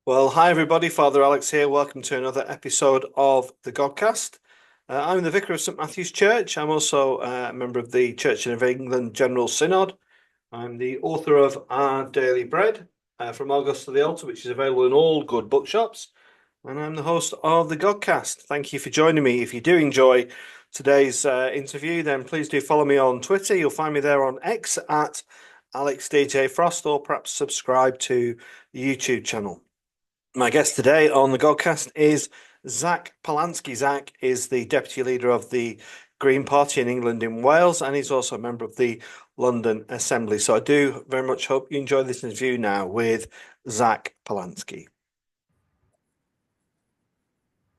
Well, hi everybody, Father Alex here. Welcome to another episode of the Godcast. I'm the Vicar of St Matthew's Church. I'm also a member of the Church of England General Synod. I'm the author of Our Daily Bread from August to the Altar, which is available in all good bookshops. And I'm the host of the Godcast. Thank you for joining me. If you do enjoy today's interview, then please do follow me on Twitter. You'll find me there on X at AlexDJFrost, or perhaps subscribe to the YouTube channel. My guest today on the Godcast is Zack Polanski. Zack is the deputy leader of the Green Party in England and Wales, and he's also a member of the London Assembly. So I do very much hope you enjoy this interview now with Zack Polanski.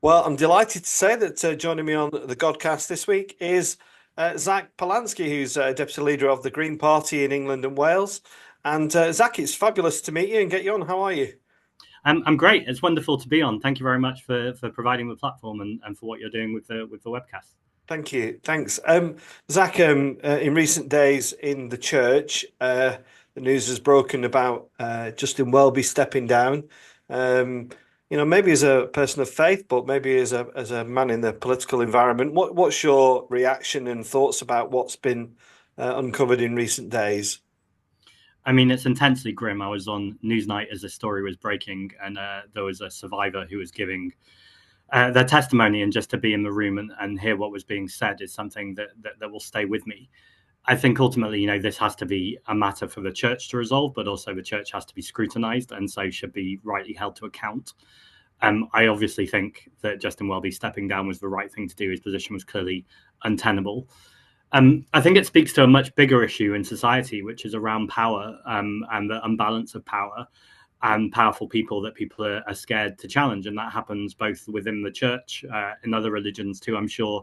Well, I'm delighted to say that joining me on the Godcast this week is Zack Polanski, who's deputy leader of the Green Party in England and Wales. And Zack, it's fabulous to meet you and get you on. How are you? I'm great. It's wonderful to be on. Thank you very much for providing the platform and for what you're doing with the webcast. Thank you. Thanks. Zack, in recent days in the church, the news has broken about Justin Welby stepping down. Maybe as a person of faith, but maybe as a man in the political environment. What's your reaction and thoughts about what's been uncovered in recent days? I mean, it's intensely grim. I was on Newsnight as the story was breaking, and there was a survivor who was giving their testimony, and just to be in the room and hear what was being said is something that will stay with me. I think ultimately, this has to be a matter for the church to resolve, but also the church has to be scrutinized and so should be rightly held to account. I obviously think that Justin Welby stepping down was the right thing to do. His position was clearly untenable. I think it speaks to a much bigger issue in society, which is around power and the imbalance of power and powerful people that people are scared to challenge. And that happens both within the church, in other religions too, I'm sure,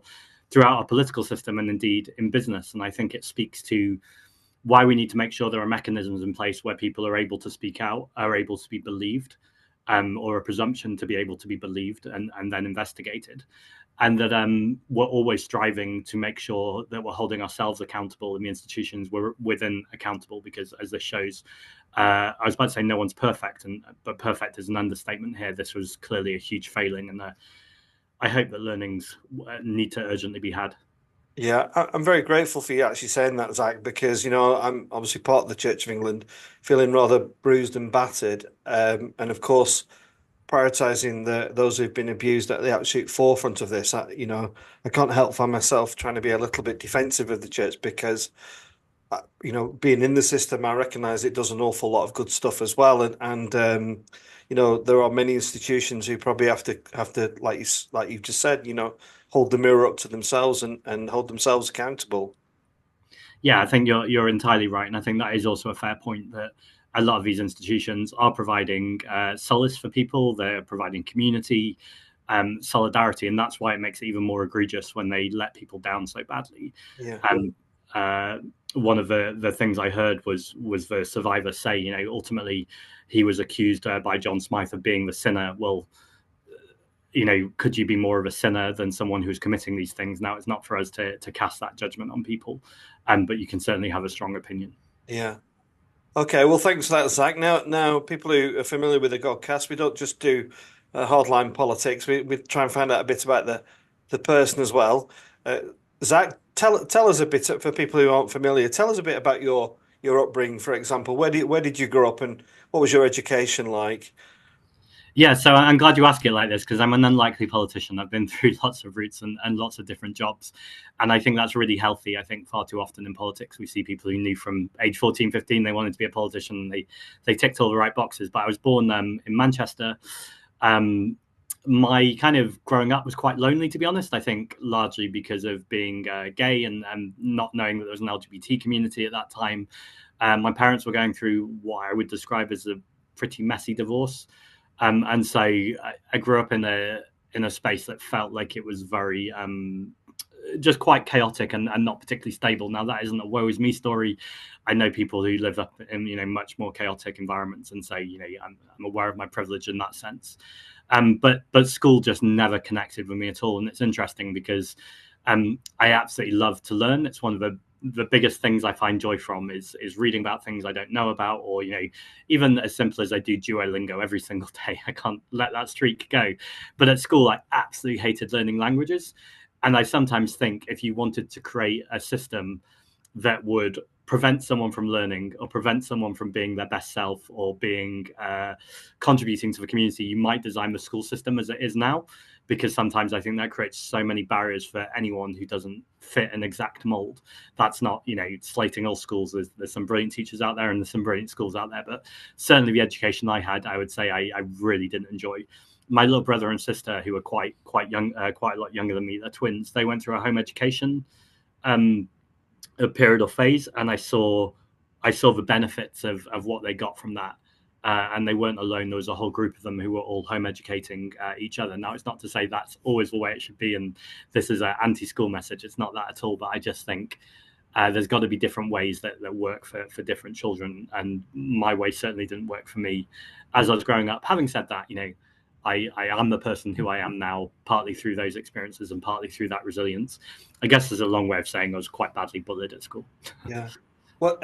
throughout our political system and indeed in business. And I think it speaks to why we need to make sure there are mechanisms in place where people are able to speak out, are able to be believed, or a presumption to be able to be believed and then investigated. And that we're always striving to make sure that we're holding ourselves accountable and the institutions we're within accountable, because as this shows, I was about to say no one's perfect, but perfect is an understatement here. This was clearly a huge failing, and I hope that learnings need to urgently be had. Yeah, I'm very grateful for you actually saying that, Zack, because, I'm obviously part of the Church of England, feeling rather bruised and battered. And of course, prioritizing those who've been abused at the absolute forefront of this. I can't help find myself trying to be a little bit defensive of the church because, being in the system, I recognize it does an awful lot of good stuff as well. And there are many institutions who probably have to like you've just said, hold the mirror up to themselves and hold themselves accountable. Yeah, I think you're entirely right, and I think that is also a fair point, that a lot of these institutions are providing solace for people. They're providing community, solidarity, and that's why it makes it even more egregious when they let people down so badly. Yeah. One of the things I heard was the survivor say, ultimately he was accused by John Smythe of being the sinner. Well, could you be more of a sinner than someone who's committing these things? Now, it's not for us to cast that judgment on people, but you can certainly have a strong opinion. Yeah. Okay, well, thanks for that, Zack. Now, people who are familiar with the Godcast, we don't just do hardline politics. We try and find out a bit about the person as well. Zack, tell us a bit, for people who aren't familiar. Tell us a bit about your upbringing, for example. Where did you grow up, and what was your education like? Yeah, so I'm glad you ask it like this, because I'm an unlikely politician. I've been through lots of routes and lots of different jobs. And I think that's really healthy. I think far too often in politics, we see people who knew from age 14, 15, they wanted to be a politician. They ticked all the right boxes. But I was born in Manchester. My kind of growing up was quite lonely, to be honest. I think largely because of being gay and not knowing that there was an LGBT community at that time. My parents were going through what I would describe as a pretty messy divorce. And so I grew up in a space that felt like it was very just quite chaotic and not particularly stable. Now, that isn't a woe is me story. I know people who live up in much more chaotic environments, and so I'm aware of my privilege in that sense. But school just never connected with me at all, and it's interesting because I absolutely love to learn. It's one of the the biggest things I find joy from is reading about things I don't know about, or even as simple as I do Duolingo every single day. I can't let that streak go. But at school, I absolutely hated learning languages, and I sometimes think if you wanted to create a system that would prevent someone from learning or prevent someone from being their best self or being contributing to the community, you might design the school system as it is now, because sometimes I think that creates so many barriers for anyone who doesn't fit an exact mold. That's not, slating all schools. There's some brilliant teachers out there and there's some brilliant schools out there, but certainly the education I had, I would say I really didn't enjoy. My little brother and sister, who are quite young, quite a lot younger than me, they're twins. They went through a home education a period or phase, and I saw the benefits of what they got from that. And they weren't alone. There was a whole group of them who were all home educating each other. Now, it's not to say that's always the way it should be, and this is an anti-school message. It's not that at all. But I just think there's got to be different ways that work for different children. And my way certainly didn't work for me as I was growing up. Having said that, I am the person who I am now, partly through those experiences and partly through that resilience. I guess there's a long way of saying I was quite badly bullied at school. Yeah. Well,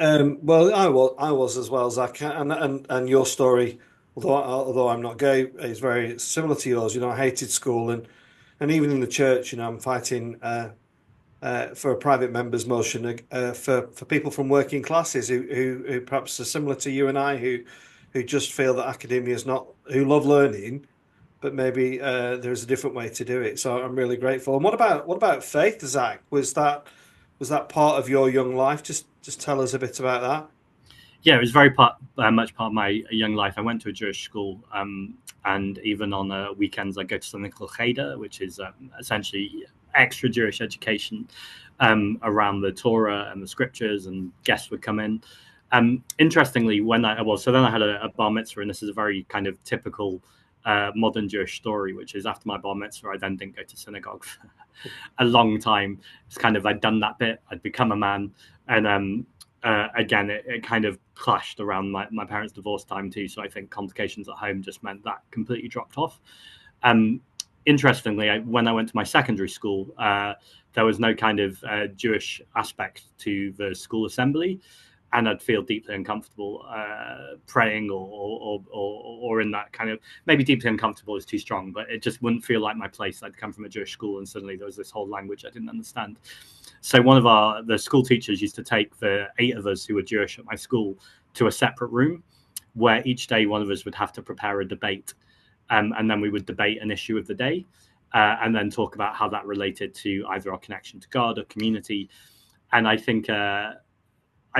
I was as well, Zach, and your story, although I'm not gay, is very similar to yours. I hated school, and even in the church, I'm fighting for a private member's motion for people from working classes who perhaps are similar to you and I, who just feel that academia is not, who love learning, but maybe there's a different way to do it. So I'm really grateful. And what about faith, Zach? Was that part of your young life? Just tell us a bit about that. Yeah, it was very much part of my young life. I went to a Jewish school, and even on weekends, I go to something called Cheder, which is essentially extra Jewish education around the Torah and the scriptures, and guests would come in. Interestingly, then I had a bar mitzvah, and this is a very kind of typical modern Jewish story, which is after my bar mitzvah, I then didn't go to synagogue for a long time. It's kind of, I'd done that bit, I'd become a man, and again, it kind of clashed around my parents' divorce time too. So I think complications at home just meant that completely dropped off. Interestingly, when I went to my secondary school, there was no kind of Jewish aspect to the school assembly, and I'd feel deeply uncomfortable praying or in that kind of, maybe deeply uncomfortable is too strong, but it just wouldn't feel like my place. I'd come from a Jewish school, and suddenly there was this whole language I didn't understand. So one of the school teachers used to take the 8 of us who were Jewish at my school to a separate room, where each day one of us would have to prepare a debate, and then we would debate an issue of the day, and then talk about how that related to either our connection to God or community. And I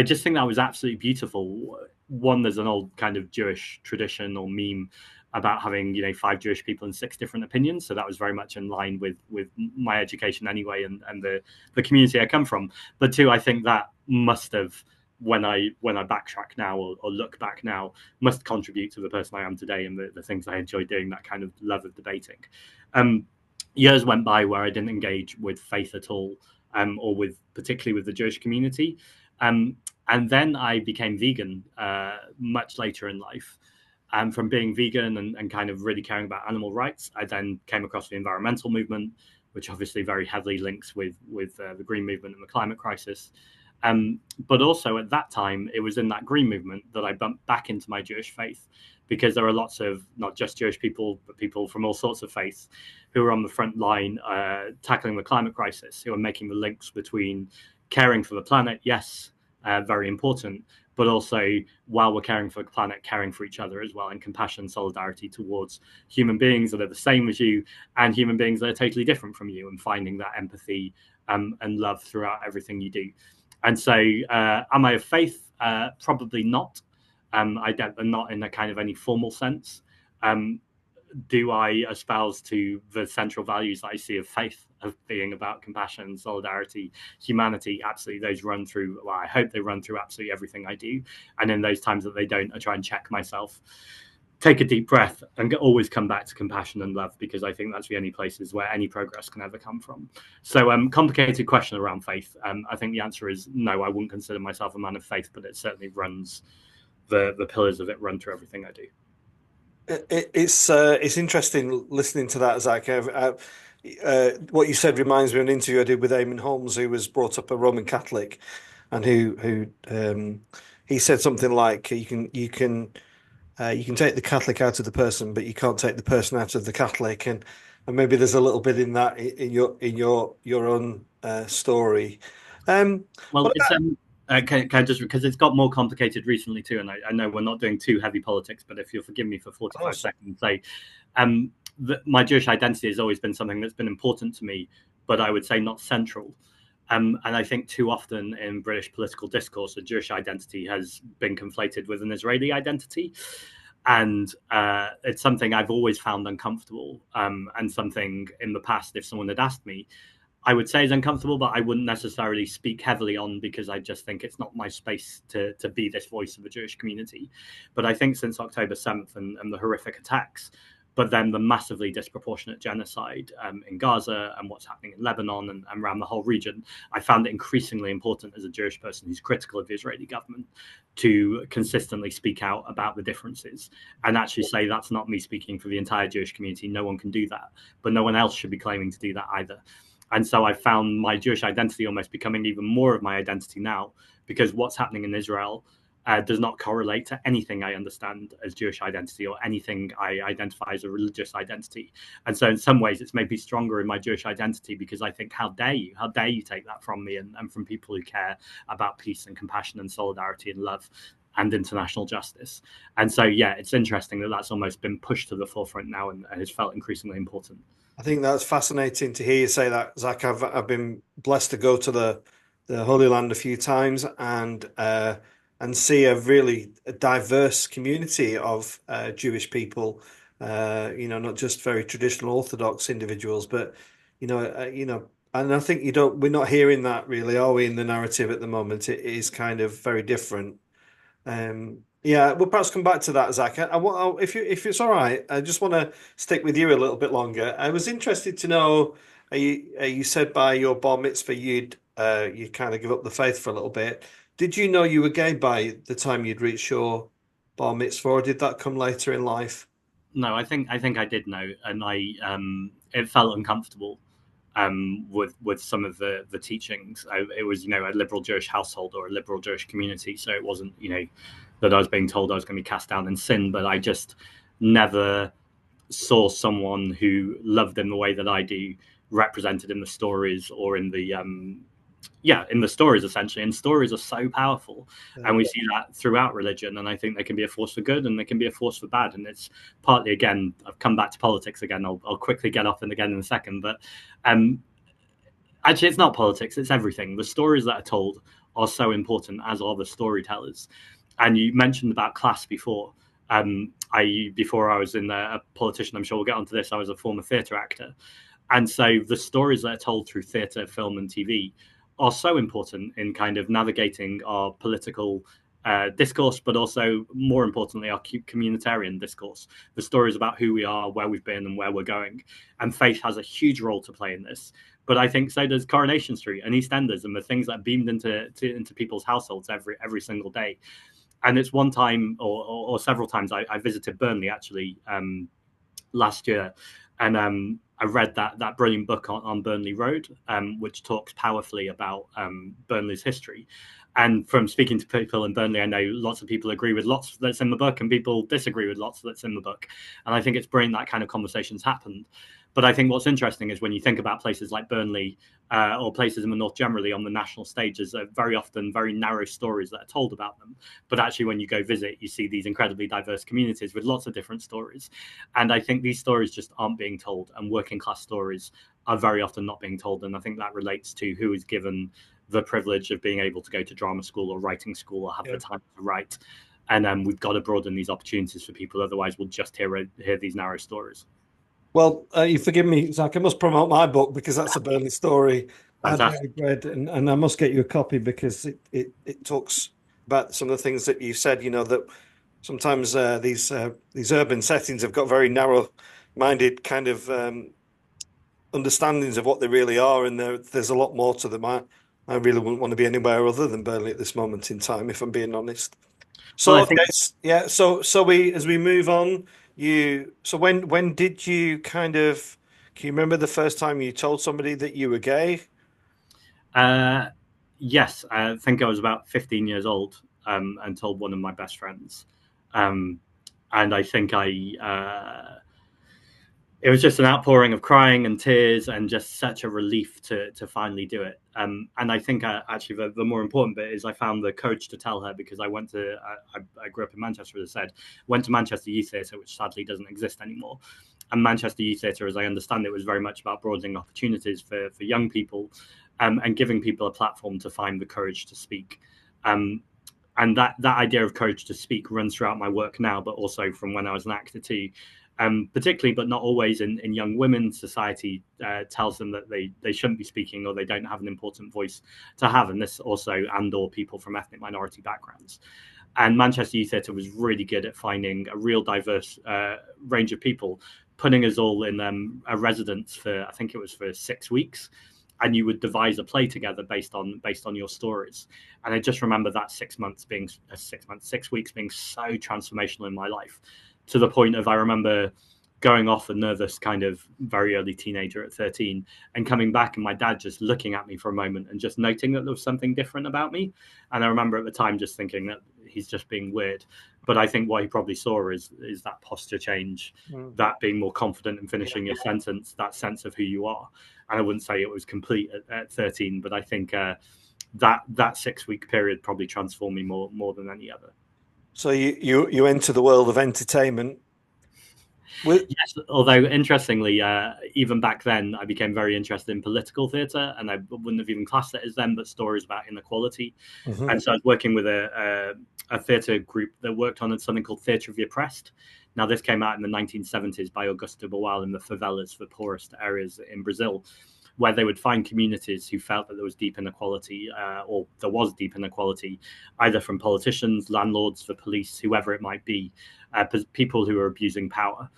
just think that was absolutely beautiful. One, there's an old kind of Jewish tradition or meme about having 5 Jewish people and 6 different opinions, so that was very much in line with my education anyway, and the community I come from. But 2, I think that must have, when I backtrack now or look back now, must contribute to the person I am today and the things I enjoy doing, that kind of love of debating. Years went by where I didn't engage with faith at all, or particularly with the Jewish community. And then I became vegan much later in life. And from being vegan and kind of really caring about animal rights, I then came across the environmental movement, which obviously very heavily links with the green movement and the climate crisis. But also at that time, it was in that green movement that I bumped back into my Jewish faith, because there are lots of not just Jewish people, but people from all sorts of faiths who are on the front line tackling the climate crisis, who are making the links between caring for the planet, yes, very important, but also, while we're caring for the planet, caring for each other as well, and compassion and solidarity towards human beings that are the same as you and human beings that are totally different from you, and finding that empathy and love throughout everything you do. And so, am I of faith? Probably not. I don't, not in a kind of any formal sense. Do I espouse to the central values that I see of faith, of being about compassion, solidarity, humanity? Absolutely, those run through, well, I hope they run through absolutely everything I do. And in those times that they don't, I try and check myself, take a deep breath, and always come back to compassion and love, because I think that's the only places where any progress can ever come from. So, complicated question around faith. I think the answer is no, I wouldn't consider myself a man of faith, but it certainly runs, the pillars of it run through everything I do. It's interesting listening to that, Zach. What you said reminds me of an interview I did with Eamon Holmes, who was brought up a Roman Catholic, and who he said something like you can take the Catholic out of the person, but you can't take the person out of the Catholic, and maybe there's a little bit in that in your own story. Well, What it's can I just because it's got more complicated recently too, and I know we're not doing too heavy politics, but if you'll forgive me for 45 about, seconds, say, um, my Jewish identity has always been something that's been important to me, but I would say not central. And I think too often in British political discourse, a Jewish identity has been conflated with an Israeli identity. And it's something I've always found uncomfortable, and something in the past, if someone had asked me, I would say is uncomfortable, but I wouldn't necessarily speak heavily on because I just think it's not my space to be this voice of the Jewish community. But I think since October 7th and the horrific attacks, but then the massively disproportionate genocide in Gaza and what's happening in Lebanon and around the whole region, I found it increasingly important as a Jewish person who's critical of the Israeli government to consistently speak out about the differences and actually say that's not me speaking for the entire Jewish community. No one can do that, but no one else should be claiming to do that either. And so I found my Jewish identity almost becoming even more of my identity now, because what's happening in Israel does not correlate to anything I understand as Jewish identity or anything I identify as a religious identity. And so in some ways, it's made me stronger in my Jewish identity because I think, how dare you? How dare you take that from me and from people who care about peace and compassion and solidarity and love and international justice. And so, yeah, it's interesting that that's almost been pushed to the forefront now and has felt increasingly important. I think that's fascinating to hear you say that, Zach. I've been blessed to go to the Holy Land a few times and see a really diverse community of Jewish people. Not just very traditional Orthodox individuals, but and I think we're not hearing that really, are we, in the narrative at the moment? It is kind of very different. Yeah, we'll perhaps come back to that, Zach. If it's all right, I just want to stick with you a little bit longer. I was interested to know, you said by your bar mitzvah you kind of give up the faith for a little bit. Did you know you were gay by the time you'd reached your bar mitzvah, or did that come later in life? No, I think I did know, and it felt uncomfortable with some of the teachings. It was a liberal Jewish household or a liberal Jewish community, so it wasn't that I was being told I was going to be cast down in sin, but I just never saw someone who loved in the way that I do represented in the stories or in the in the stories essentially. And stories are so powerful, and we see that throughout religion. And I think they can be a force for good and they can be a force for bad. And it's partly, again, I've come back to politics again. I'll quickly get off in again in a second, but actually, it's not politics. It's everything. The stories that are told are so important, as are the storytellers. And you mentioned about class before. Before I was a politician, I'm sure we'll get onto this. I was a former theatre actor, and so the stories that are told through theatre, film, and TV are so important in kind of navigating our political discourse, but also, more importantly, our communitarian discourse. The stories about who we are, where we've been, and where we're going. And faith has a huge role to play in this. But I think so does Coronation Street and EastEnders and the things that are beamed into people's households every single day. And it's one time or several times I visited Burnley actually last year, and I read that brilliant book on Burnley Road, which talks powerfully about Burnley's history. And from speaking to people in Burnley, I know lots of people agree with lots that's in the book, and people disagree with lots that's in the book. And I think it's brilliant that kind of conversations happened. But I think what's interesting is when you think about places like Burnley or places in the north generally on the national stages, are very often very narrow stories that are told about them. But actually, when you go visit, you see these incredibly diverse communities with lots of different stories. And I think these stories just aren't being told, and working class stories are very often not being told. And I think that relates to who is given the privilege of being able to go to drama school or writing school or have the time to write. And we've got to broaden these opportunities for people. Otherwise, we'll just hear these narrow stories. Well, you forgive me, Zach. I must promote my book because that's a Burnley story I'd Fantastic. read, and I must get you a copy because it talks about some of the things that you said. That sometimes these urban settings have got very narrow-minded kind of understandings of what they really are, and there's a lot more to them. I really wouldn't want to be anywhere other than Burnley at this moment in time, if I'm being honest. Well, So I okay, think yeah. So we as we move on, when did you kind of can you remember the first time you told somebody that you were gay? Uh, Yes, I think I was about 15 years old and told one of my best friends. Um, and I think it was just an outpouring of crying and tears and just such a relief to finally do it. And I think actually the more important bit is I found the courage to tell her, because I grew up in Manchester, as I said, went to Manchester Youth Theatre, which sadly doesn't exist anymore. And Manchester Youth Theatre, as I understand it, was very much about broadening opportunities for young people, and giving people a platform to find the courage to speak. And that idea of courage to speak runs throughout my work now, but also from when I was an actor too. Particularly, but not always, in young women, society tells them that they shouldn't be speaking, or they don't have an important voice to have. And this also, and/or people from ethnic minority backgrounds. And Manchester Youth Theatre was really good at finding a real diverse range of people, putting us all in a residence for, I think it was for 6 weeks, and you would devise a play together based on your stories. And I just remember that 6 months being 6 weeks being so transformational in my life, to the point of, I remember going off a nervous kind of very early teenager at 13 and coming back, and my dad just looking at me for a moment and just noting that there was something different about me. And I remember at the time just thinking that he's just being weird. But I think what he probably saw is that posture change, that being more confident in finishing your sentence, that sense of who you are. And I wouldn't say it was complete at 13, but I think that 6 week period probably transformed me more than any other. So you enter the world of entertainment. Yes, although interestingly, even back then, I became very interested in political theatre, and I wouldn't have even classed it as them, but stories about inequality. Mm-hmm. And so I was working with a theatre group that worked on something called Theatre of the Oppressed. Now, this came out in the 1970s by Augusto Boal in the favelas, the poorest areas in Brazil, where they would find communities who felt that there was deep inequality, or there was deep inequality, either from politicians, landlords, the police, whoever it might be, people who are abusing power.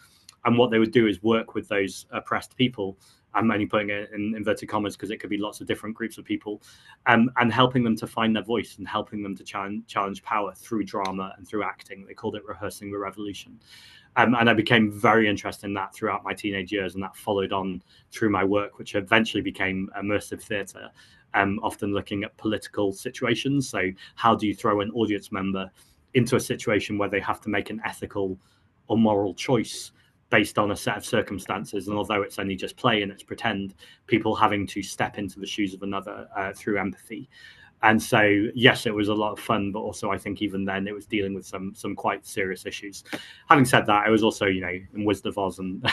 And what they would do is work with those oppressed people. I'm only putting it in inverted commas because it could be lots of different groups of people, and helping them to find their voice and helping them to challenge power through drama and through acting. They called it rehearsing the revolution. And I became very interested in that throughout my teenage years, and that followed on through my work, which eventually became immersive theatre, often looking at political situations. So how do you throw an audience member into a situation where they have to make an ethical or moral choice based on a set of circumstances? And although it's only just play and it's pretend, people having to step into the shoes of another through empathy. And so, yes, it was a lot of fun, but also I think even then it was dealing with some quite serious issues. Having said that, I was also, in Wizard of Oz and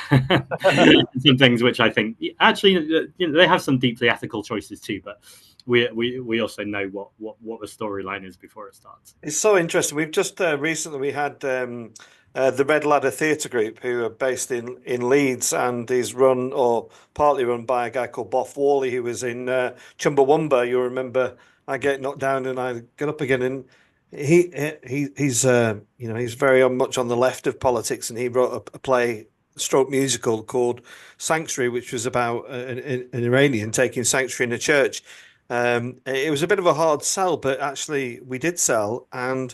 some things which I think actually, they have some deeply ethical choices too, but we also know what the storyline is before it starts. It's so interesting. We've just recently we had the Red Ladder Theatre Group, who are based in Leeds, and is run or partly run by a guy called Boff Worley, who was in Chumbawamba. You'll remember, I get knocked down and I get up again, and he's he's very much on the left of politics, and he wrote a play stroke musical called Sanctuary, which was about an Iranian taking sanctuary in a church. It was a bit of a hard sell, but actually we did sell, and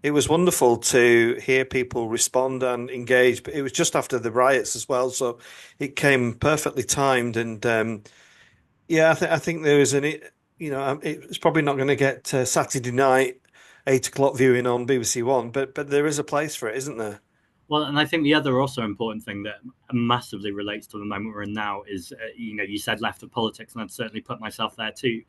it was wonderful to hear people respond and engage. But it was just after the riots as well, so it came perfectly timed. And I think there is it's probably not going to get Saturday night 8 o'clock viewing on BBC One, but there is a place for it, isn't there? Well, and I think the other also important thing that massively relates to the moment we're in now is, you said left of politics, and I'd certainly put myself there too.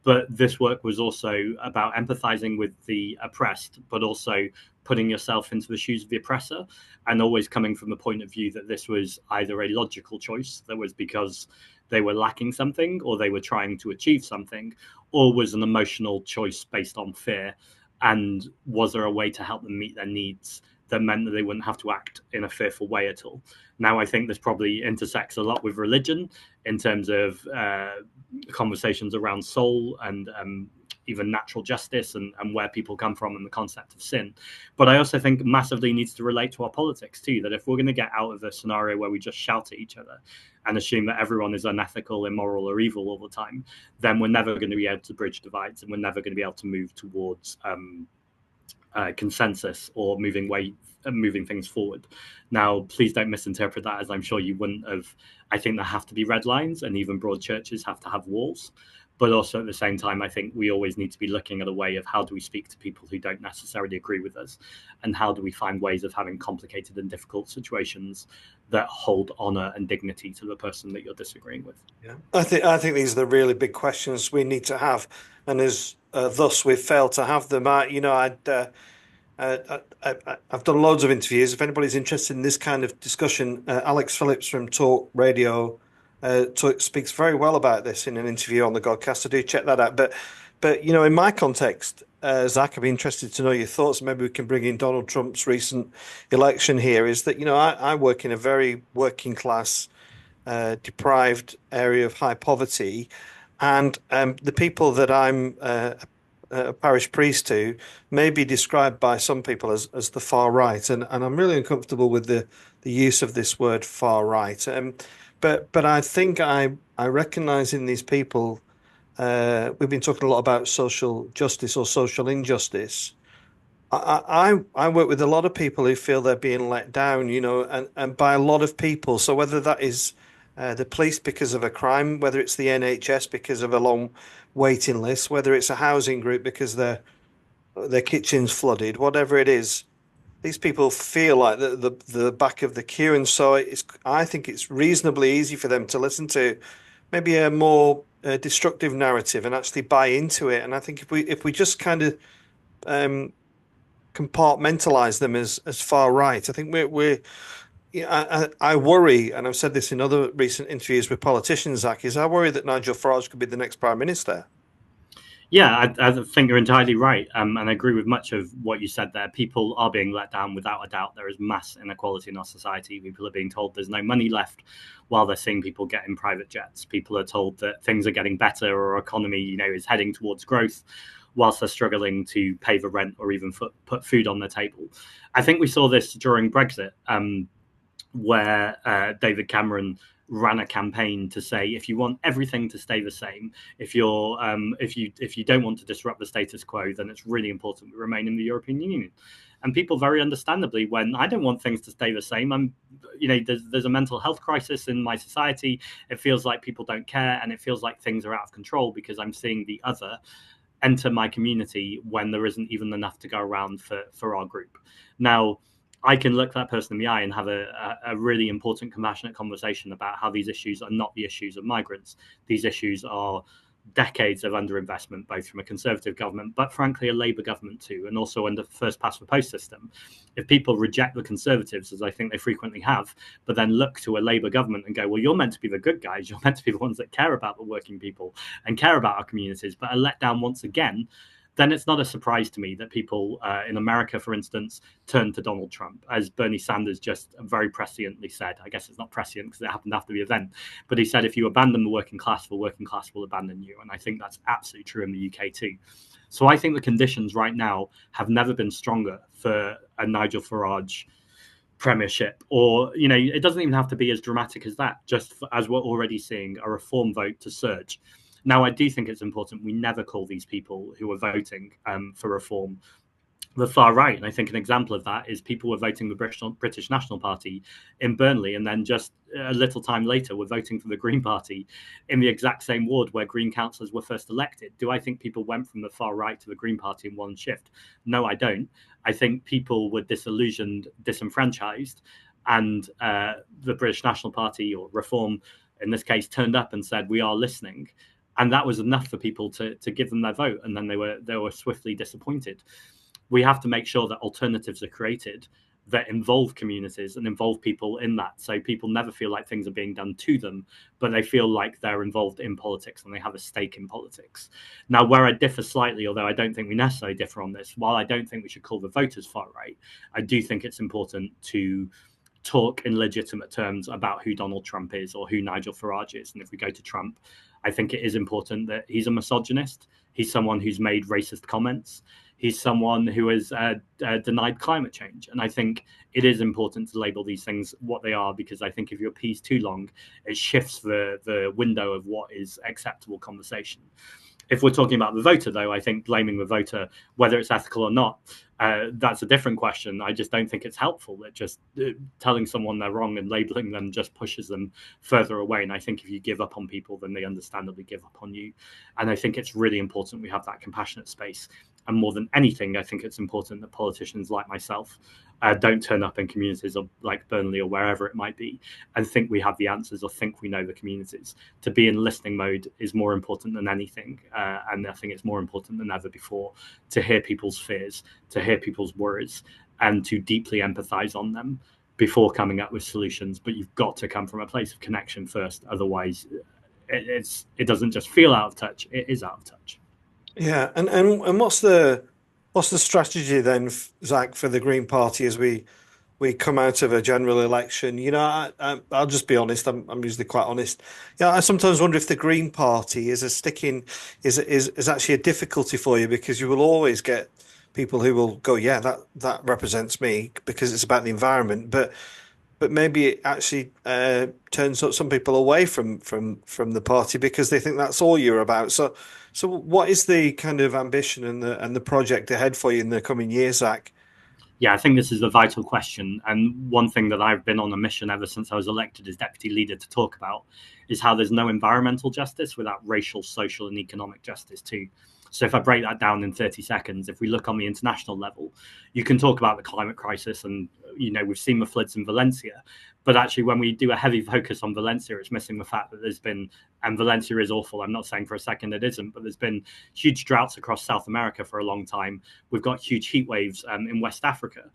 But this work was also about empathizing with the oppressed, but also putting yourself into the shoes of the oppressor, and always coming from the point of view that this was either a logical choice that was because they were lacking something or they were trying to achieve something, or was an emotional choice based on fear. And was there a way to help them meet their needs that meant that they wouldn't have to act in a fearful way at all? Now, I think this probably intersects a lot with religion in terms of conversations around soul and even natural justice and where people come from and the concept of sin. But I also think massively needs to relate to our politics too, that if we're going to get out of a scenario where we just shout at each other and assume that everyone is unethical, immoral, or evil all the time, then we're never going to be able to bridge divides, and we're never going to be able to move towards consensus or moving things forward. Now, please don't misinterpret that as I'm sure you wouldn't have. I think there have to be red lines, and even broad churches have to have walls. But also at the same time, I think we always need to be looking at a way of how do we speak to people who don't necessarily agree with us, and how do we find ways of having complicated and difficult situations that hold honor and dignity to the person that you're disagreeing with. Yeah, I think these are the really big questions we need to have, and as thus we've failed to have them. I've done loads of interviews. If anybody's interested in this kind of discussion, Alex Phillips from Talk Radio speaks very well about this in an interview on the Godcast. So do check that out. But in my context, Zach, I'd be interested to know your thoughts. Maybe we can bring in Donald Trump's recent election here. Is that I work in a very working class, deprived area of high poverty, and the people that I'm a parish priest to may be described by some people as the far right, and I'm really uncomfortable with the use of this word far right. But I think I recognise in these people, we've been talking a lot about social justice or social injustice. I work with a lot of people who feel they're being let down, and by a lot of people. So whether that is the police because of a crime, whether it's the NHS because of a long waiting list, whether it's a housing group because their kitchen's flooded, whatever it is, these people feel like the back of the queue, and so I think it's reasonably easy for them to listen to maybe a more destructive narrative and actually buy into it. And I think if we just kind of compartmentalize them as far right, I think we're yeah, I worry, and I've said this in other recent interviews with politicians, Zach, is I worry that Nigel Farage could be the next prime minister. Yeah, I think you're entirely right, and I agree with much of what you said there. People are being let down without a doubt. There is mass inequality in our society. People are being told there's no money left while they're seeing people get in private jets. People are told that things are getting better or our economy, is heading towards growth, whilst they're struggling to pay the rent or even put food on their table. I think we saw this during Brexit, where David Cameron ran a campaign to say, if you want everything to stay the same, if you don't want to disrupt the status quo, then it's really important we remain in the European Union. And people very understandably, when I don't want things to stay the same, there's a mental health crisis in my society. It feels like people don't care, and it feels like things are out of control because I'm seeing the other enter my community when there isn't even enough to go around for our group. Now, I can look that person in the eye and have a really important, compassionate conversation about how these issues are not the issues of migrants. These issues are decades of underinvestment, both from a Conservative government, but frankly, a Labour government too, and also under the first past the post system. If people reject the Conservatives, as I think they frequently have, but then look to a Labour government and go, well, you're meant to be the good guys, you're meant to be the ones that care about the working people and care about our communities, but are let down once again, then it's not a surprise to me that people in America, for instance, turn to Donald Trump. As Bernie Sanders just very presciently said, I guess it's not prescient because it happened after the event, but he said, if you abandon the working class will abandon you. And I think that's absolutely true in the UK too. So I think the conditions right now have never been stronger for a Nigel Farage premiership, or, it doesn't even have to be as dramatic as that, just as we're already seeing a reform vote to surge. Now, I do think it's important we never call these people who are voting for reform the far right. And I think an example of that is people were voting the British National Party in Burnley, and then just a little time later were voting for the Green Party in the exact same ward where Green councillors were first elected. Do I think people went from the far right to the Green Party in one shift? No, I don't. I think people were disillusioned, disenfranchised, and the British National Party, or Reform in this case, turned up and said, we are listening. And that was enough for people to give them their vote. And then they were swiftly disappointed. We have to make sure that alternatives are created that involve communities and involve people in that. So people never feel like things are being done to them, but they feel like they're involved in politics and they have a stake in politics. Now, where I differ slightly, although I don't think we necessarily differ on this, while I don't think we should call the voters far right, I do think it's important to talk in legitimate terms about who Donald Trump is or who Nigel Farage is. And if we go to Trump, I think it is important that he's a misogynist. He's someone who's made racist comments. He's someone who has denied climate change. And I think it is important to label these things what they are, because I think if you appease too long, it shifts the window of what is acceptable conversation. If we're talking about the voter, though, I think blaming the voter, whether it's ethical or not, That's a different question. I just don't think it's helpful. That just telling someone they're wrong and labeling them just pushes them further away. And I think if you give up on people, then they understandably give up on you. And I think it's really important we have that compassionate space. And more than anything, I think it's important that politicians like myself don't turn up in communities like Burnley or wherever it might be and think we have the answers or think we know the communities. To be in listening mode is more important than anything. And I think it's more important than ever before to hear people's fears, to hear people's worries, and to deeply empathize on them before coming up with solutions. But you've got to come from a place of connection first. Otherwise, it doesn't just feel out of touch, it is out of touch. Yeah, and what's the strategy then, Zach, for the Green Party as we come out of a general election? I'll just be honest. I'm usually quite honest. Yeah, I sometimes wonder if the Green Party is actually a difficulty for you, because you will always get people who will go, yeah, that represents me because it's about the environment, but maybe it actually turns some people away from the party because they think that's all you're about. So what is the kind of ambition and the project ahead for you in the coming years, Zach? Yeah, I think this is a vital question. And one thing that I've been on a mission ever since I was elected as deputy leader to talk about is how there's no environmental justice without racial, social, and economic justice too. So if I break that down in 30 seconds, if we look on the international level, you can talk about the climate crisis and, we've seen the floods in Valencia. But actually, when we do a heavy focus on Valencia, it's missing the fact that there's been, and Valencia is awful. I'm not saying for a second it isn't, but there's been huge droughts across South America for a long time. We've got huge heat waves in West Africa.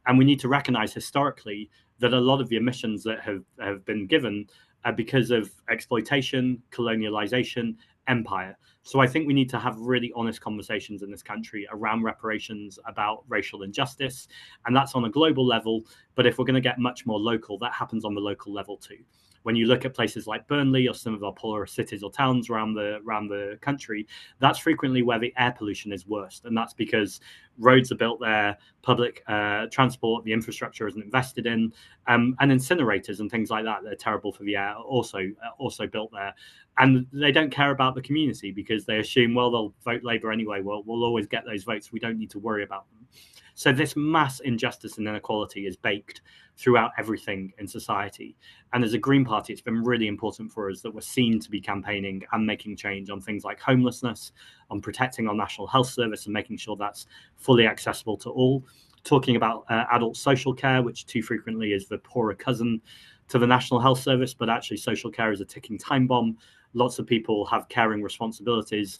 And we need to recognize historically that a lot of the emissions that have been given are because of exploitation, colonialization, empire. So I think we need to have really honest conversations in this country around reparations, about racial injustice, and that's on a global level. But if we're going to get much more local, that happens on the local level too. When you look at places like Burnley or some of our poorer cities or towns around the country, that's frequently where the air pollution is worst, and that's because roads are built there, public transport, the infrastructure isn't invested in, and incinerators and things like that are terrible for the air also built there, and they don't care about the community because they assume, well, they'll vote Labour anyway. Well, we'll always get those votes. We don't need to worry about them. So this mass injustice and inequality is baked throughout everything in society. And as a Green Party, it's been really important for us that we're seen to be campaigning and making change on things like homelessness, on protecting our National Health Service and making sure that's fully accessible to all, talking about adult social care, which too frequently is the poorer cousin to the National Health Service, but actually social care is a ticking time bomb. Lots of people have caring responsibilities.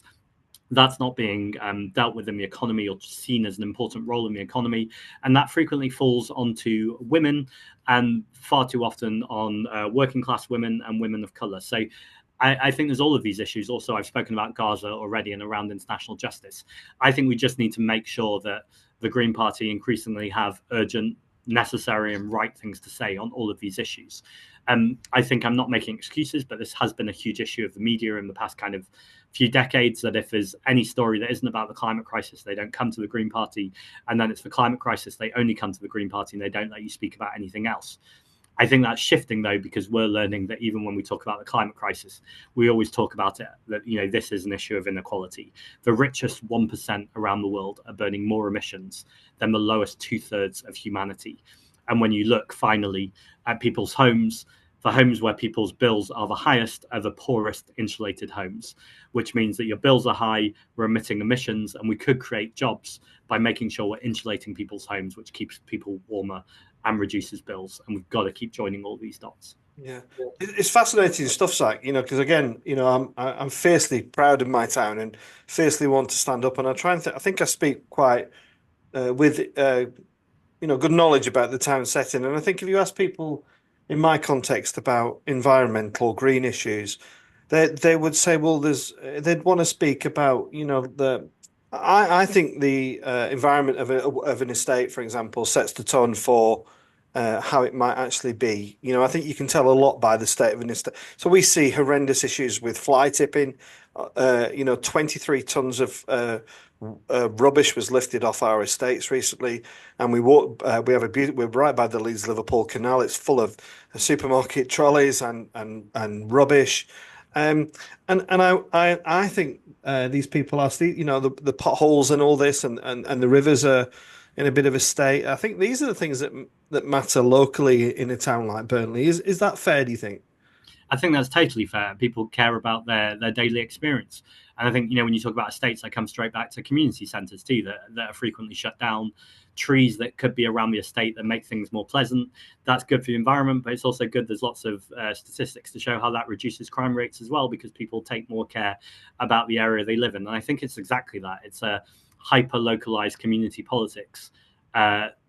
That's not being dealt with in the economy or seen as an important role in the economy. And that frequently falls onto women and far too often on working class women and women of colour. So I think there's all of these issues. Also, I've spoken about Gaza already and around international justice. I think we just need to make sure that the Green Party increasingly have urgent, necessary and right things to say on all of these issues. I think I'm not making excuses, but this has been a huge issue of the media in the past kind of few decades, that if there's any story that isn't about the climate crisis, they don't come to the Green Party. And then it's the climate crisis, they only come to the Green Party and they don't let you speak about anything else. I think that's shifting, though, because we're learning that even when we talk about the climate crisis, we always talk about it, that, this is an issue of inequality. The richest 1% around the world are burning more emissions than the lowest 2/3 of humanity. And when you look finally at people's homes, the homes where people's bills are the highest are the poorest insulated homes, which means that your bills are high, we're emitting emissions, and we could create jobs by making sure we're insulating people's homes, which keeps people warmer and reduces bills. And we've got to keep joining all these dots. Yeah, it's fascinating stuff, Zach. Because again, I'm fiercely proud of my town and fiercely want to stand up. And I try and I think I speak quite with good knowledge about the town setting. And I think if you ask people in my context about environmental or green issues, they would say, well, they'd want to speak about I think the environment of an estate, for example, sets the tone for how it might actually be. I think you can tell a lot by the state of an estate. So we see horrendous issues with fly tipping. 23 tons of rubbish was lifted off our estates recently, and we're right by the Leeds Liverpool Canal. It's full of supermarket trolleys and rubbish. And I think these people are the potholes and all this, and the rivers are in a bit of a state. I think these are the things that matter locally in a town like Burnley. Is that fair, do you think? I think that's totally fair. People care about their daily experience. And I think, when you talk about estates, I come straight back to community centres too, that are frequently shut down, trees that could be around the estate that make things more pleasant. That's good for the environment, but it's also good. There's lots of statistics to show how that reduces crime rates as well, because people take more care about the area they live in. And I think it's exactly that. It's a hyper localized community politics.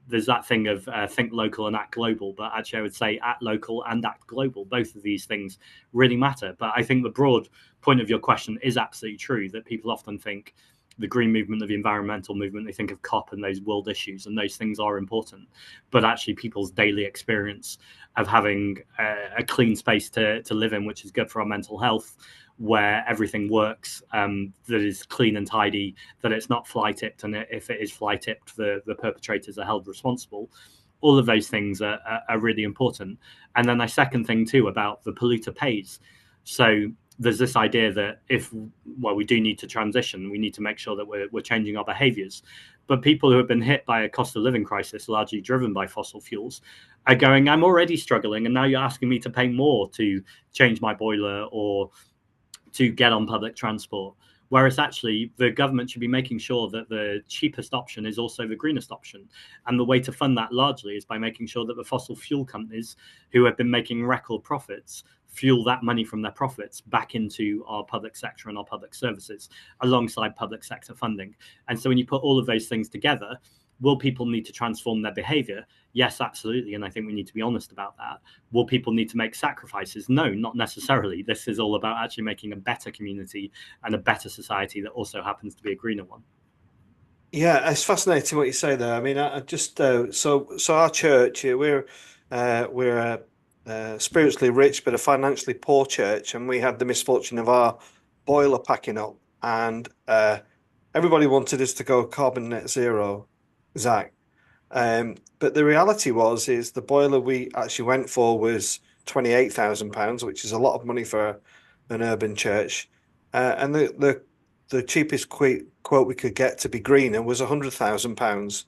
There's that thing of think local and act global, but actually I would say act local and act global. Both of these things really matter. But I think the broad point of your question is absolutely true, that people often think the green movement, the environmental movement, they think of COP and those world issues, and those things are important. But actually people's daily experience of having a clean space to live in, which is good for our mental health, where everything works, that is clean and tidy, that it's not fly tipped, and if it is fly tipped, the perpetrators are held responsible. All of those things are really important. And then my second thing too about the polluter pays. So there's this idea that we do need to transition, we need to make sure that we're changing our behaviors. But people who have been hit by a cost of living crisis, largely driven by fossil fuels, are going, I'm already struggling, and now you're asking me to pay more to change my boiler or to get on public transport. Whereas actually the government should be making sure that the cheapest option is also the greenest option. And the way to fund that largely is by making sure that the fossil fuel companies who have been making record profits fuel that money from their profits back into our public sector and our public services alongside public sector funding. And so when you put all of those things together, will people need to transform their behavior? Yes, absolutely. And I think we need to be honest about that. Will people need to make sacrifices? No, not necessarily. This is all about actually making a better community and a better society that also happens to be a greener one. Yeah, it's fascinating what you say there. I mean, I just so our church, we're a spiritually rich but a financially poor church, and we had the misfortune of our boiler packing up, and everybody wanted us to go carbon net zero, Zach. But the reality is the boiler we actually went for was £28,000, which is a lot of money for an urban church. And the cheapest quote we could get to be greener was £100,000.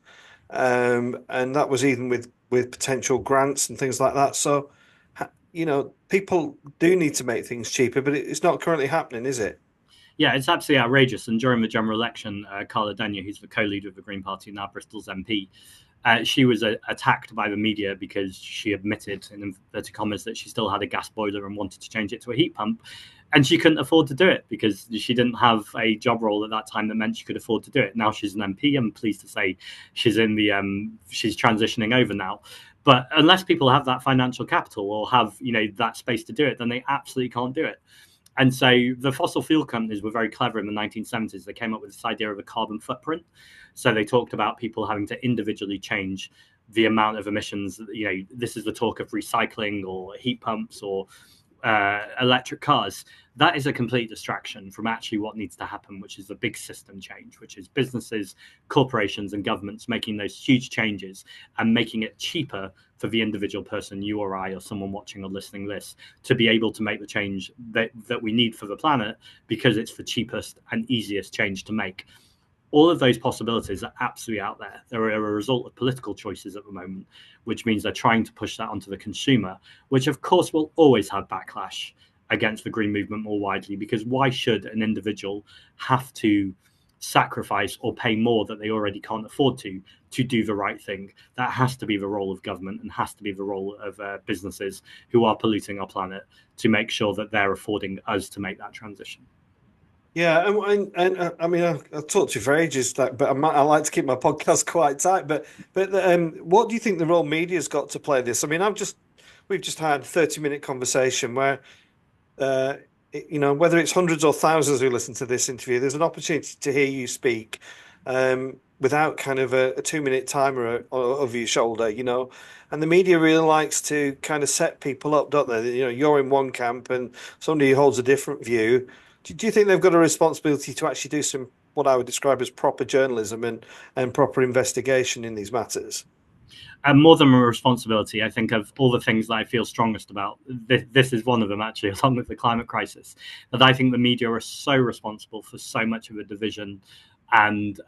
And that was even with potential grants and things like that. So, people do need to make things cheaper, but it's not currently happening, is it? Yeah, it's absolutely outrageous. And during the general election, Carla Denyer, who's the co-leader of the Green Party, now Bristol's MP, she was attacked by the media because she admitted, in inverted commas, that she still had a gas boiler and wanted to change it to a heat pump. And she couldn't afford to do it because she didn't have a job role at that time that meant she could afford to do it. Now she's an MP. I'm pleased to say she's she's transitioning over now. But unless people have that financial capital or have, that space to do it, then they absolutely can't do it. And so the fossil fuel companies were very clever in the 1970s. They came up with this idea of a carbon footprint. So they talked about people having to individually change the amount of emissions. This is the talk of recycling or heat pumps or electric cars. That is a complete distraction from actually what needs to happen, which is the big system change, which is businesses, corporations, and governments making those huge changes and making it cheaper for the individual person, you or I, or someone watching or listening this, to be able to make the change that we need for the planet, because it's the cheapest and easiest change to make. All of those possibilities are absolutely out there. They're a result of political choices at the moment, which means they're trying to push that onto the consumer, which of course will always have backlash against the green movement more widely, because why should an individual have to sacrifice or pay more that they already can't afford to do the right thing? That has to be the role of government and has to be the role of businesses who are polluting our planet, to make sure that they're affording us to make that transition. Yeah, and I mean, I've talked to you for ages, but I like to keep my podcast quite tight. But what do you think the role media's got to play this? I mean, we've just had a 30-minute conversation where, whether it's hundreds or thousands who listen to this interview, there's an opportunity to hear you speak, without kind of a 2-minute timer over your shoulder, And the media really likes to kind of set people up, don't they? You're in one camp and somebody who holds a different view. Do you think they've got a responsibility to actually do some, what I would describe as proper journalism and proper investigation in these matters? And more than a responsibility, I think of all the things that I feel strongest about, this is one of them actually, along with the climate crisis, that I think the media are so responsible for so much of the division and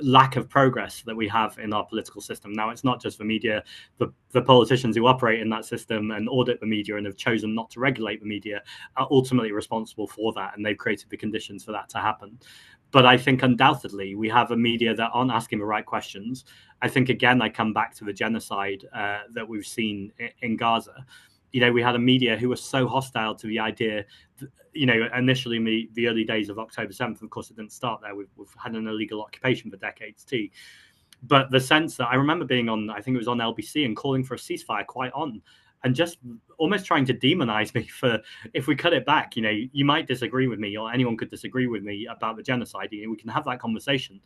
lack of progress that we have in our political system. Now, it's not just the media. The politicians who operate in that system and audit the media and have chosen not to regulate the media are ultimately responsible for that, and they've created the conditions for that to happen. But I think undoubtedly we have a media that aren't asking the right questions. I think, again, I come back to the genocide that we've seen in Gaza. We had a media who was so hostile to the idea, initially in the early days of October 7th. Of course, it didn't start there. We've had an illegal occupation for decades too. But the sense that I remember being on, I think it was on LBC, and calling for a ceasefire quite on, and just almost trying to demonize me for, if we cut it back, you might disagree with me, or anyone could disagree with me about the genocide. We can have that conversation.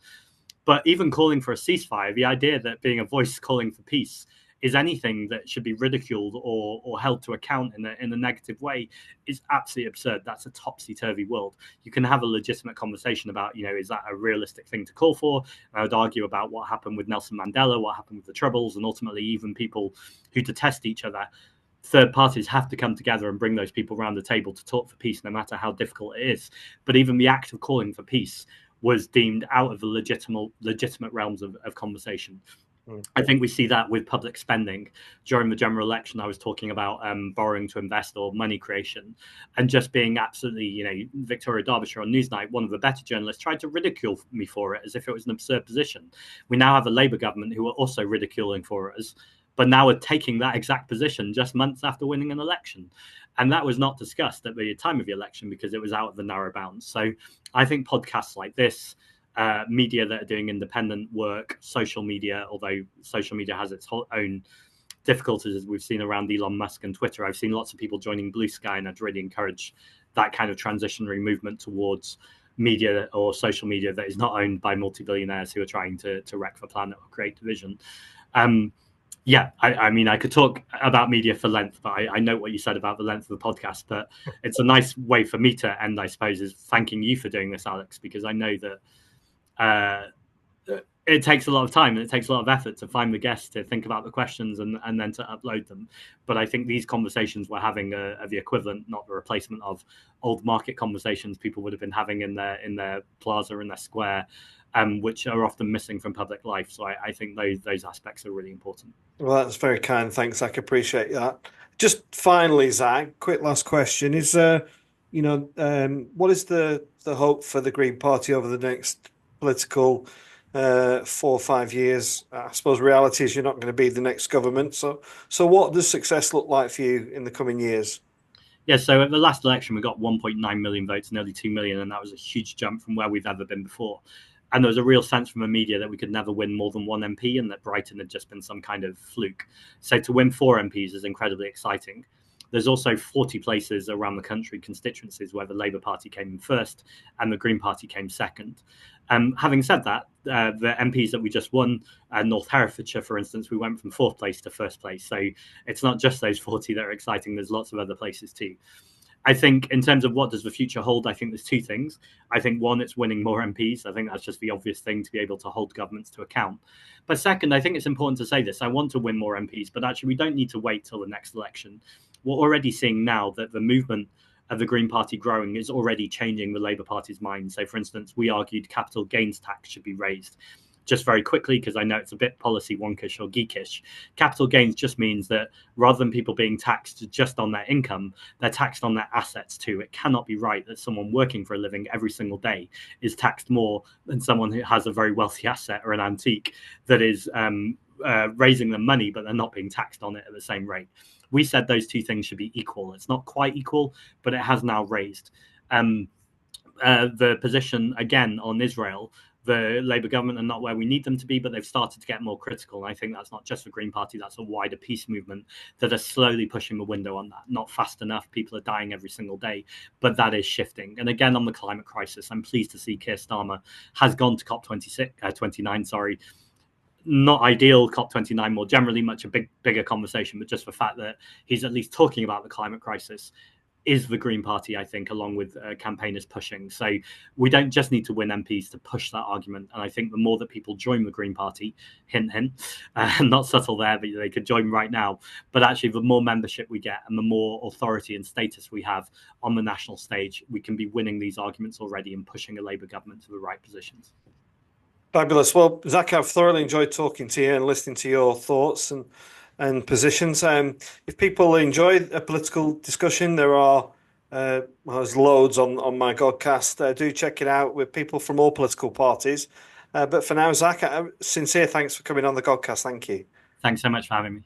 But even calling for a ceasefire, the idea that being a voice calling for peace is anything that should be ridiculed or held to account in a negative way is absolutely absurd. That's a topsy-turvy world. You can have a legitimate conversation about, is that a realistic thing to call for? I would argue about what happened with Nelson Mandela, what happened with the Troubles, and ultimately even people who detest each other. Third parties have to come together and bring those people around the table to talk for peace, no matter how difficult it is. But even the act of calling for peace was deemed out of the legitimate realms of conversation. I think we see that with public spending. During the general election, I was talking about borrowing to invest or money creation, and just being absolutely, Victoria Derbyshire on Newsnight, one of the better journalists, tried to ridicule me for it as if it was an absurd position. We now have a Labour government who are also ridiculing for us, but now are taking that exact position just months after winning an election. And that was not discussed at the time of the election because it was out of the narrow bounds. So I think podcasts like this, media that are doing independent work, social media, although social media has its own difficulties, as we've seen around Elon Musk and Twitter. I've seen lots of people joining Blue Sky, and I'd really encourage that kind of transitionary movement towards media or social media that is not owned by multi-billionaires who are trying to wreck the planet or create division. I mean, I could talk about media for length, but I know what you said about the length of the podcast. But it's a nice way for me to end, I suppose, is thanking you for doing this, Alex, because I know that it takes a lot of time and it takes a lot of effort to find the guests, to think about the questions and then to upload them. But I think these conversations we're having are the equivalent, not the replacement of old market conversations people would have been having in their plaza, in their square, which are often missing from public life. So I think those aspects are really important. Well, that's very kind. Thanks, Zach. Appreciate that. Just finally, Zach, quick last question is, what is the hope for the Green Party over the next political 4 or 5 years? I suppose reality is you're not going to be the next government. So what does success look like for you in the coming years? Yeah, so at the last election, we got 1.9 million votes, nearly 2 million, and that was a huge jump from where we've ever been before. And there was a real sense from the media that we could never win more than one MP and that Brighton had just been some kind of fluke. So to win 4 MPs is incredibly exciting. There's also 40 places around the country, constituencies, where the Labour Party came in first and the Green Party came second. Having said that, the MPs that we just won, North Herefordshire, for instance, we went from 4th place to 1st place. So it's not just those 40 that are exciting. There's lots of other places too. I think in terms of what does the future hold, I think there's 2 things. I think one, it's winning more MPs. I think that's just the obvious thing to be able to hold governments to account. But second, I think it's important to say this. I want to win more MPs, but actually we don't need to wait till the next election. We're already seeing now that the movement of the Green Party growing is already changing the Labour Party's mind. So, for instance, we argued capital gains tax should be raised. Just very quickly, because I know it's a bit policy wonkish or geekish, capital gains just means that rather than people being taxed just on their income, they're taxed on their assets too. It cannot be right that someone working for a living every single day is taxed more than someone who has a very wealthy asset or an antique that is raising them money, but they're not being taxed on it at the same rate. We said those 2 things should be equal. It's not quite equal, but it has now raised. The position, again, on Israel, the Labour government are not where we need them to be, but they've started to get more critical. And I think that's not just the Green Party, that's a wider peace movement that are slowly pushing the window on that. Not fast enough. People are dying every single day, but that is shifting. And again, on the climate crisis, I'm pleased to see Keir Starmer has gone to COP29, not ideal, COP29 more generally, much a bigger conversation, but just the fact that he's at least talking about the climate crisis is the Green Party, I think, along with campaigners pushing. So we don't just need to win MPs to push that argument. And I think the more that people join the Green Party, hint, hint, not subtle there, but they could join right now. But actually, the more membership we get and the more authority and status we have on the national stage, we can be winning these arguments already and pushing a Labour government to the right positions. Fabulous. Well, Zach, I've thoroughly enjoyed talking to you and listening to your thoughts and positions. If people enjoy a political discussion, there are well, there's loads on my Godcast. Do check it out with people from all political parties. But for now, Zach, sincere thanks for coming on the Godcast. Thank you. Thanks so much for having me.